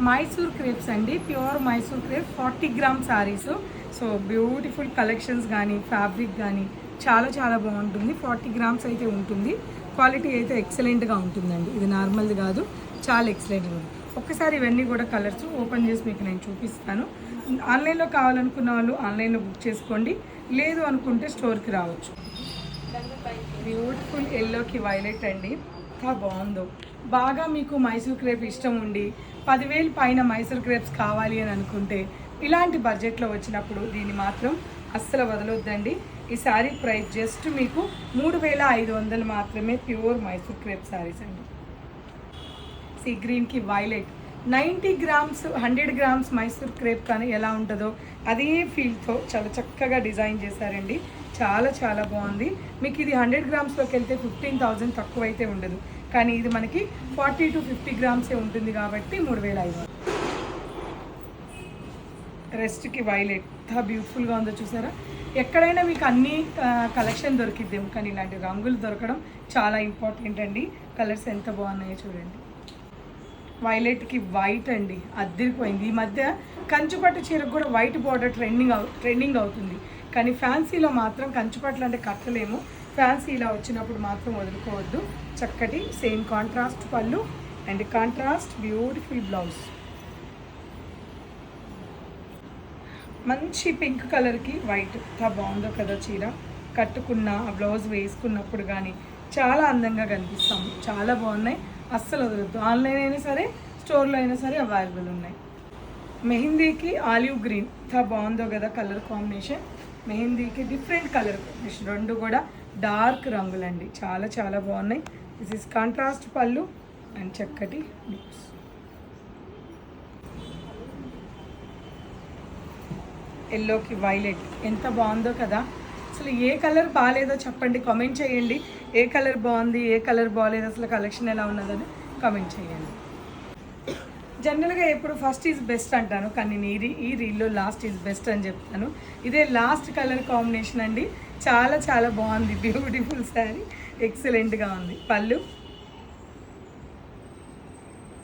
Mysore crepes అండి, pure Mysore crepe 40 gram saris. So beautiful collections కానీ fabric కానీ చాలా చాలా బాగుంటుంది. 40 గ్రామ్స్ అయితే ఉంటుంది. క్వాలిటీ అయితే ఎక్సలెంట్గా ఉంటుందండి. ఇది నార్మల్ది కాదు, చాలా ఎక్సలెంట్గా ఉంది. ఒక్కసారి ఇవన్నీ కూడా కలర్స్ ఓపెన్ చేసి మీకు నేను చూపిస్తాను. ఆన్లైన్లో కావాలనుకున్న వాళ్ళు ఆన్లైన్లో బుక్ చేసుకోండి, లేదు అనుకుంటే స్టోర్కి రావచ్చు. బ్యూటిఫుల్ ఎల్లోకి వైలెట్ అండి, ఎంత బాగుందో. బాగా మీకు మైసూర్ క్రేప్ ఇష్టం ఉండి 10,000 పైన మైసూర్ క్రేప్స్ కావాలి అని అనుకుంటే ఇలాంటి బడ్జెట్లో వచ్చినప్పుడు దీన్ని మాత్రం అస్సలు వదలొద్దండి. ఈ శారీ ప్రైస్ జస్ట్ మీకు 3,500 మాత్రమే. ప్యూర్ మైసూర్ క్రేప్ శారీస్ అండి. సీ గ్రీన్కి violet 90 grams 100 grams Mysore crepe కానీ ఎలా ఉంటుందో అదే ఫీల్తో చాలా చక్కగా డిజైన్ చేశారండి. చాలా చాలా బాగుంది. మీకు ఇది 100 గ్రామ్స్లోకి వెళ్తే 15,000 తక్కువ అయితే ఉండదు, కానీ ఇది మనకి 40 to 50 గ్రామ్సే ఉంటుంది కాబట్టి 3,500. రెస్ట్కి వైలెట్ ఎంత బ్యూటిఫుల్గా ఉందో చూసారా. ఎక్కడైనా మీకు అన్ని కలెక్షన్ దొరికిద్దేమో, కానీ ఇలాంటి రంగులు దొరకడం చాలా ఇంపార్టెంట్ అండి. కలర్స్ ఎంత బాగున్నాయో చూడండి. వైలెట్కి వైట్ అండి, అద్దరిపోయింది. ఈ మధ్య కంచుపట్టు చీరకు కూడా వైట్ బార్డర్ ట్రెండింగ్ అవుతుంది, కానీ ఫ్యాన్సీలో మాత్రం కంచుపట్లు అంటే కట్టలేము. ఫ్యాన్సీ ఇలా వచ్చినప్పుడు మాత్రం వదులుకోవద్దు. చక్కటి సేమ్ కాంట్రాస్ట్ పళ్ళు అండ్ కాంట్రాస్ట్ బ్యూటిఫుల్ బ్లౌజ్. మంచి పింక్ కలర్కి వైట్ ఎంత బాగుందో కదా. చీర కట్టుకున్న బ్లౌజ్ వేసుకున్నప్పుడు కానీ చాలా అందంగా కనిపిస్తాము. చాలా బాగున్నాయి, అస్సలు వదలొద్దు. ఆన్లైన్ అయినా సరే స్టోర్లో అయినా సరే అవైలబుల్ ఉన్నాయి. మెహందీకి ఆలివ్ గ్రీన్ ఎంత బాగుందో కదా కలర్ కాంబినేషన్. మెహందీకి డిఫరెంట్ కలర్ కాంబినేషన్, రెండు కూడా డార్క్ రంగులండి. చాలా చాలా బాగున్నాయి. దిస్ ఇస్ కాంట్రాస్ట్ పళ్ళు అండ్ చక్కటి బ్లౌజ్. ఎల్లోకి వైలెట్ ఎంత బాగుందో కదా. అసలు ఏ కలర్ బాగాలేదో చెప్పండి, కామెంట్ చేయండి. ఏ కలర్ బాగుంది, ఏ కలర్ బాగాలేదు, అసలు కలెక్షన్ ఎలా ఉన్నదని కామెంట్ చేయండి. జనరల్గా ఎప్పుడు ఫస్ట్ ఈజ్ బెస్ట్ అంటాను, కానీ నేను ఈ రీల్లో లాస్ట్ ఈజ్ బెస్ట్ అని చెప్తాను. ఇదే లాస్ట్ కలర్ కాంబినేషన్ అండి. చాలా చాలా బాగుంది. బ్యూటిఫుల్ శారీ, ఎక్సలెంట్గా ఉంది. పళ్ళు